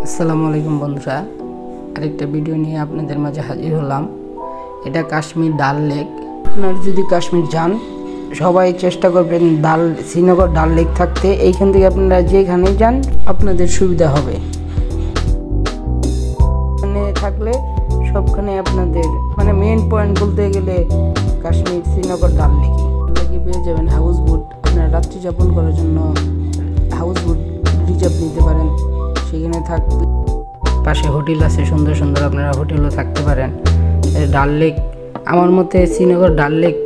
আসসালামু আলাইকুম বন্ধুরা, আরেকটা ভিডিও নিয়ে আপনাদের মাঝে হাজির হলাম। এটা কাশ্মীর ডাল লেক। আপনারা যদি কাশ্মীর যান সবাই চেষ্টা করবেন শ্রীনগর ডাল লেক থাকতে। এইখান থেকে আপনারা যেখানেই যান আপনাদের সুবিধা হবে। এখানে থাকলে সবখানে আপনাদের মেইন পয়েন্ট বলতে গেলে কাশ্মীর শ্রীনগর ডাল লেকে পেয়ে যাবেন হাউস বোট। আপনারা রাত্রি যাপন করার জন্য হাউস বোট রিজার্ভ নিতে পারেন। সেখানে থাকতে পাশে হোটেল আছে সুন্দর সুন্দর, আপনারা হোটেলও থাকতে পারেন। ডাল লেক আমার মতে শ্রীনগর ডাল লেক,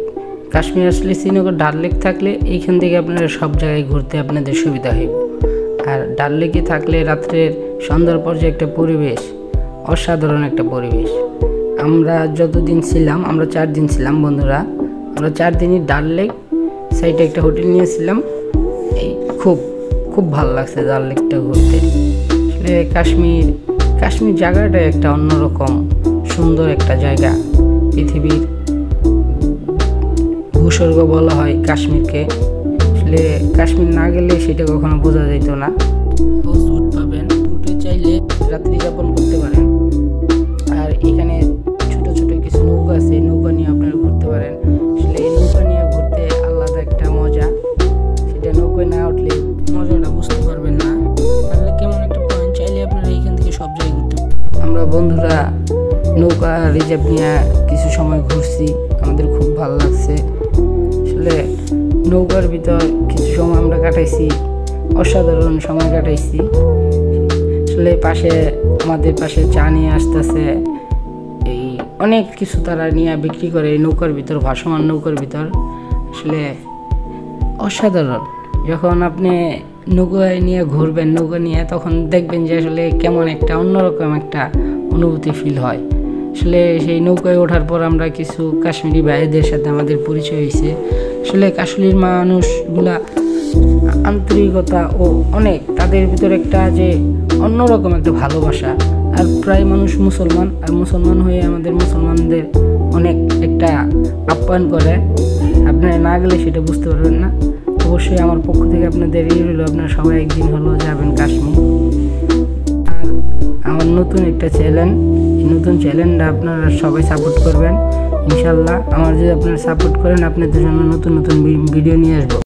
কাশ্মীর আসলে শ্রীনগর ডাল লেক থাকলে এইখান থেকে আপনারা সব জায়গায় ঘুরতে আপনাদের সুবিধা হইব। আর ডাল লেকে থাকলে রাত্রের সন্ধ্যার পর যে একটা পরিবেশ, অসাধারণ একটা পরিবেশ। আমরা যতদিন ছিলাম, আমরা 4 দিন ছিলাম বন্ধুরা। আমরা 4 দিনই ডাল লেক সাইডে একটা হোটেল নিয়েছিলাম। এই খুব ভালো লাগছে ডাল লেকটা ঘুরতে। আসলে কাশ্মীর জায়গাটা একটা অন্যরকম সুন্দর একটা জায়গা। পৃথিবীর ভূস্বর্গ বলা হয় কাশ্মীরকে। আসলে কাশ্মীর না গেলে সেটা কখনো বোঝা যেত না। হাউস বোট পাবেন, বোটে চাইলে রাত্রি যাপন করতে পারেন। আর এখানে ছোট ছোট কিছু নৌকা আছে, নৌকা নিয়ে আপনারা ঘুরতে পারেন। আসলে এই নৌকা নিয়ে ঘুরতে আলাদা একটা মজা, সেটা নৌকায় না উঠলে মজাটা বুঝতে পারবেন না। তাহলে কেমন একটা পয়েন্ট, চাইলে আপনারা এইখান থেকে সব জায়গায় ঘুরতে পারেন। আমরা বন্ধুরা নৌকা রিজার্ভ নিয়ে কিছু সময় ঘুরছি, আমাদের খুব ভালো লাগছে। আসলে নৌকার ভিতর কিছু সময় আমরা কাটাইছি, অসাধারণ সময় কাটাইছি। আসলে আমাদের পাশে চা নিয়ে আসতেছে, এই অনেক কিছু তারা নিয়ে বিক্রি করে এই নৌকার ভিতর, ভাসমান নৌকার ভিতর। আসলে অসাধারণ। যখন আপনি নৌকায় নিয়ে ঘুরবেন, নৌকা নিয়ে, তখন দেখবেন যে আসলে কেমন একটা অন্যরকম একটা অনুভূতি ফিল হয়। আসলে সেই নৌকায় ওঠার পর আমরা কিছু কাশ্মীরি ভাইদের সাথে আমাদের পরিচয় হয়েছে। আসলে কাশ্মীর মানুষগুলা আন্তরিকতা ও অনেক, তাদের ভিতরে একটা যে অন্যরকম একটা ভালোবাসা। আর প্রায় মানুষ মুসলমান, আর মুসলমান হয়ে আমাদের মুসলমানদের অনেক একটা আপ্যায়ন করে। আপনারা না গেলে সেটা বুঝতে পারবেন না। অবশ্যই আমার পক্ষ থেকে আপনাদের রইল, আপনারা সবাই একদিন হলেও যাবেন কাশ্মীর। আর আমার নতুন একটা চ্যানেল, এই নতুন চ্যানেলটা আপনারা সবাই সাপোর্ট করবেন ইনশাল্লাহ। আমার যদি আপনারা সাপোর্ট করেন, আপনাদের জন্য নতুন নতুন ভিডিও নিয়ে আসবো।